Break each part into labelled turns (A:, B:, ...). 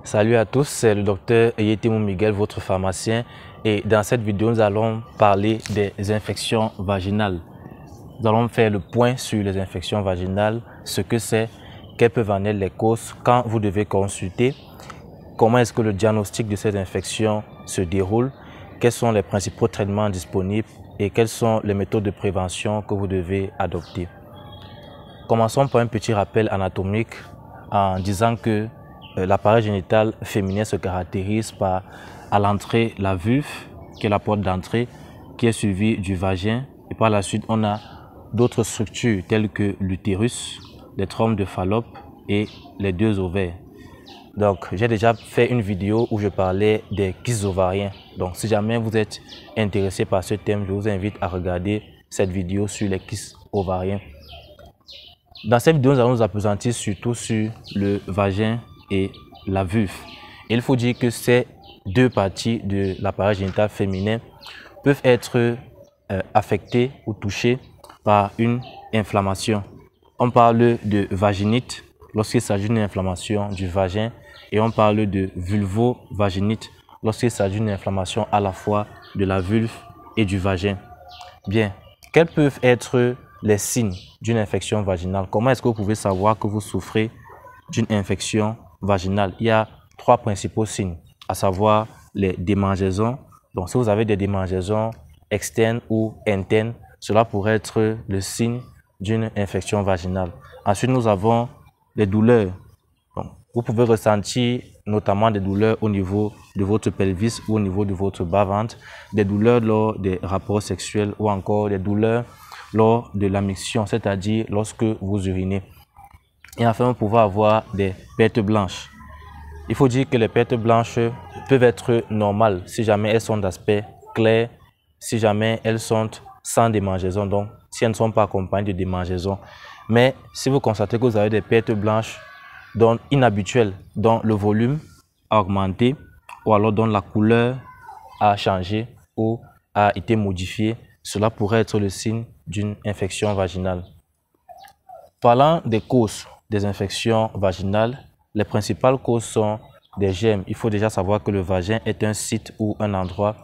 A: Salut à tous, c'est le docteur Eyetemo Miguel, votre pharmacien, et dans cette vidéo, nous allons parler des infections vaginales. Nous allons faire le point sur les infections vaginales, ce que c'est, quelles peuvent en être les causes, quand vous devez consulter, comment est-ce que le diagnostic de cette infection se déroule, quels sont les principaux traitements disponibles et quelles sont les méthodes de prévention que vous devez adopter. Commençons par un petit rappel anatomique en disant que l'appareil génital féminin se caractérise par à l'entrée la vulve, qui est la porte d'entrée, qui est suivie du vagin. Et par la suite, on a d'autres structures telles que l'utérus, les trompes de Fallope et les deux ovaires. Donc, j'ai déjà fait une vidéo où je parlais des kystes ovariens. Donc, si jamais vous êtes intéressé par ce thème, je vous invite à regarder cette vidéo sur les kystes ovariens. Dans cette vidéo, nous allons nous appesantir surtout sur le vagin et la vulve. Et il faut dire que ces deux parties de l'appareil génital féminin peuvent être affectées ou touchées par une inflammation. On parle de vaginite lorsqu'il s'agit d'une inflammation du vagin et on parle de vulvovaginite lorsqu'il s'agit d'une inflammation à la fois de la vulve et du vagin. Bien, quels peuvent être les signes d'une infection vaginale? Comment est-ce que vous pouvez savoir que vous souffrez d'une infection vaginale? Il y a trois principaux signes, à savoir les démangeaisons. Donc, si vous avez des démangeaisons externes ou internes, cela pourrait être le signe d'une infection vaginale. Ensuite, nous avons les douleurs. Donc, vous pouvez ressentir notamment des douleurs au niveau de votre pelvis ou au niveau de votre bas-ventre, des douleurs lors des rapports sexuels ou encore des douleurs lors de la miction, c'est-à-dire lorsque vous urinez. Et enfin, vous pouvez avoir des pertes blanches. Il faut dire que les pertes blanches peuvent être normales si jamais elles sont d'aspect clair, si jamais elles sont sans démangeaison, donc si elles ne sont pas accompagnées de démangeaison. Mais si vous constatez que vous avez des pertes blanches inhabituelles, dont le volume a augmenté ou alors dont la couleur a changé ou a été modifiée, cela pourrait être le signe d'une infection vaginale. Parlant des causes des infections vaginales, les principales causes sont des germes. Il faut déjà savoir que le vagin est un site ou un endroit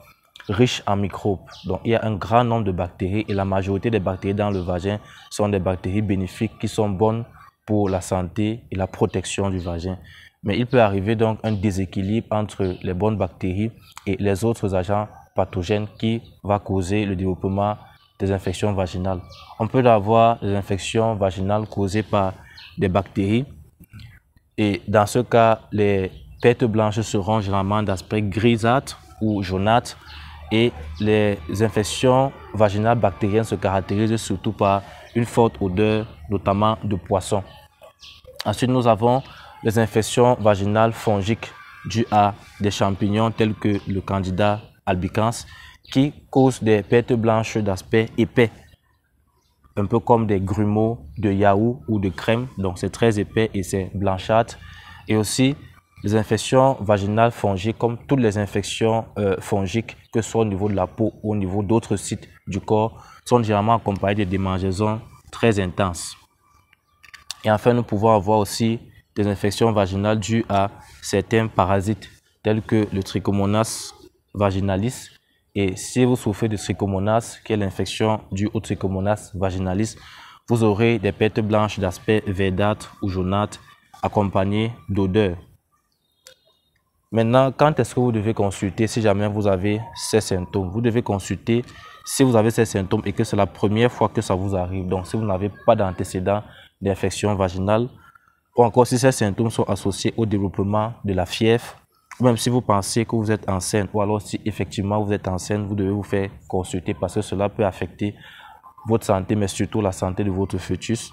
A: riche en microbes. Donc, il y a un grand nombre de bactéries et la majorité des bactéries dans le vagin sont des bactéries bénéfiques qui sont bonnes pour la santé et la protection du vagin. Mais il peut arriver donc un déséquilibre entre les bonnes bactéries et les autres agents pathogènes qui va causer le développement des infections vaginales. On peut avoir des infections vaginales causées par des bactéries et dans ce cas, les pertes blanches seront généralement d'aspect grisâtre ou jaunâtre et les infections vaginales bactériennes se caractérisent surtout par une forte odeur, notamment de poisson. Ensuite, nous avons les infections vaginales fongiques dues à des champignons tels que le Candida albicans qui causent des pertes blanches d'aspect épais, un peu comme des grumeaux de yaourt ou de crème. Donc, c'est très épais et c'est blanchâtre. Et aussi, les infections vaginales fongiques, comme toutes les infections fongiques, que ce soit au niveau de la peau ou au niveau d'autres sites du corps, sont généralement accompagnées de démangeaisons très intenses. Et enfin, nous pouvons avoir aussi des infections vaginales dues à certains parasites, tels que le Trichomonas vaginalis. Et si vous souffrez de Trichomonas, qui est l'infection due au Trichomonas vaginalis, vous aurez des pertes blanches d'aspect verdâtre ou jaunâtre, accompagnées d'odeurs. Maintenant, quand est-ce que vous devez consulter si jamais vous avez ces symptômes? Vous devez consulter si vous avez ces symptômes et que c'est la première fois que ça vous arrive. Donc, si vous n'avez pas d'antécédent d'infection vaginale, ou encore si ces symptômes sont associés au développement de la fièvre, ou même si vous pensez que vous êtes enceinte, ou alors si effectivement vous êtes enceinte, vous devez vous faire consulter parce que cela peut affecter votre santé, mais surtout la santé de votre fœtus.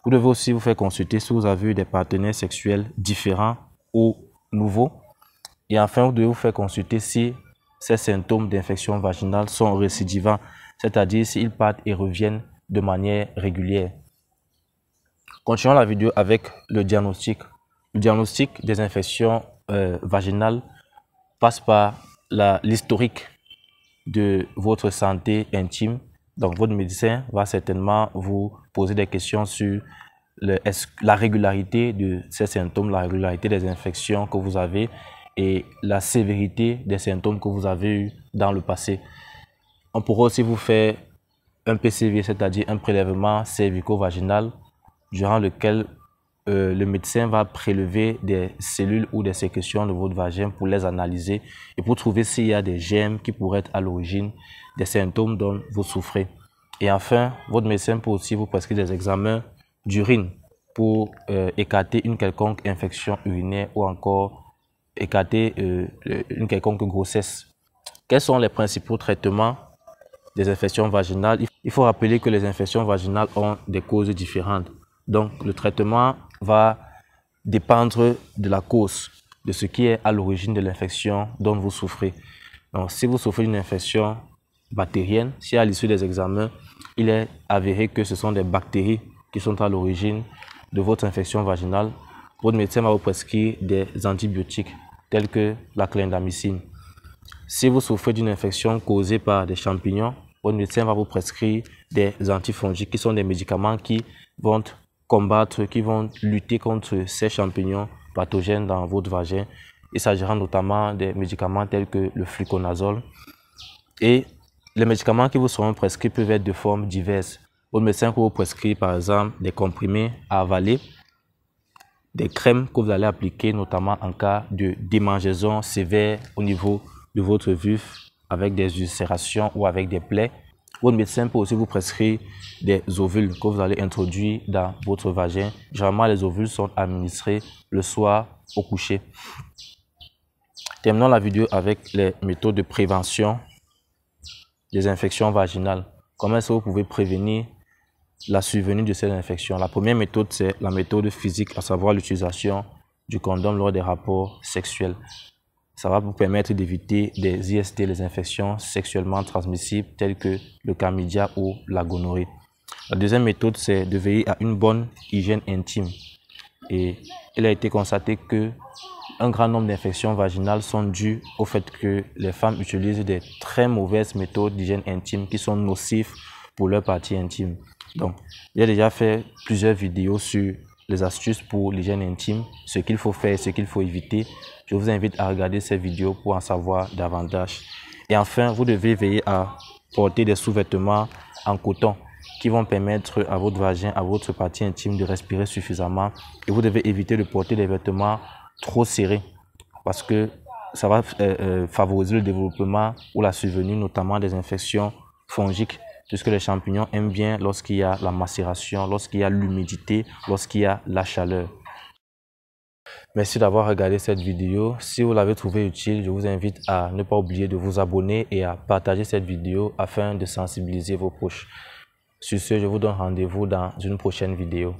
A: Vous devez aussi vous faire consulter si vous avez eu des partenaires sexuels différents ou nouveaux. Et enfin, vous devez vous faire consulter si ces symptômes d'infection vaginale sont récidivants, c'est-à-dire s'ils partent et reviennent de manière régulière. Continuons la vidéo avec le diagnostic. Le diagnostic des infections vaginales passe par l'historique de votre santé intime. Donc, votre médecin va certainement vous poser des questions sur la régularité de ces symptômes, la régularité des infections que vous avez et la sévérité des symptômes que vous avez eu dans le passé. On pourra aussi vous faire un PCV, c'est-à-dire un prélèvement cervico-vaginal, durant lequel le médecin va prélever des cellules ou des sécrétions de votre vagin pour les analyser et pour trouver s'il y a des germes qui pourraient être à l'origine des symptômes dont vous souffrez. Et enfin, votre médecin peut aussi vous prescrire des examens d'urine pour écarter une quelconque infection urinaire ou encore écarter une quelconque grossesse. Quels sont les principaux traitements des infections vaginales? Il faut rappeler que les infections vaginales ont des causes différentes. Donc, le traitement va dépendre de la cause, de ce qui est à l'origine de l'infection dont vous souffrez. Donc, si vous souffrez d'une infection bactérienne, si à l'issue des examens, il est avéré que ce sont des bactéries qui sont à l'origine de votre infection vaginale, votre médecin va vous prescrire des antibiotiques tels que la clindamycine. Si vous souffrez d'une infection causée par des champignons, votre médecin va vous prescrire des antifongiques qui sont des médicaments qui vont combattre, qui vont lutter contre ces champignons pathogènes dans votre vagin. Il s'agira notamment des médicaments tels que le fluconazole. Et les médicaments qui vous seront prescrits peuvent être de formes diverses. Votre médecin peut vous prescrire par exemple des comprimés à avaler, des crèmes que vous allez appliquer notamment en cas de démangeaison sévère au niveau de votre vulve avec des ulcérations ou avec des plaies. Votre médecin peut aussi vous prescrire des ovules que vous allez introduire dans votre vagin. Généralement, les ovules sont administrés le soir au coucher. Terminons la vidéo avec les méthodes de prévention des infections vaginales. Comment est-ce que vous pouvez prévenir la survenue de ces infections? La première méthode, c'est la méthode physique, à savoir l'utilisation du condom lors des rapports sexuels. Ça va vous permettre d'éviter des IST, les infections sexuellement transmissibles telles que le chlamydia ou la gonorrhée. La deuxième méthode, c'est de veiller à une bonne hygiène intime. Et il a été constaté que un grand nombre d'infections vaginales sont dues au fait que les femmes utilisent des très mauvaises méthodes d'hygiène intime qui sont nocives pour leur partie intime. Donc, j'ai déjà fait plusieurs vidéos sur les astuces pour l'hygiène intime, ce qu'il faut faire et ce qu'il faut éviter. Je vous invite à regarder ces vidéos pour en savoir davantage. Et enfin, vous devez veiller à porter des sous-vêtements en coton qui vont permettre à votre vagin, à votre partie intime de respirer suffisamment. Et vous devez éviter de porter des vêtements trop serrés parce que ça va favoriser le développement ou la survenue notamment des infections fongiques, puisque les champignons aiment bien lorsqu'il y a la macération, lorsqu'il y a l'humidité, lorsqu'il y a la chaleur. Merci d'avoir regardé cette vidéo. Si vous l'avez trouvée utile, je vous invite à ne pas oublier de vous abonner et à partager cette vidéo afin de sensibiliser vos proches. Sur ce, je vous donne rendez-vous dans une prochaine vidéo.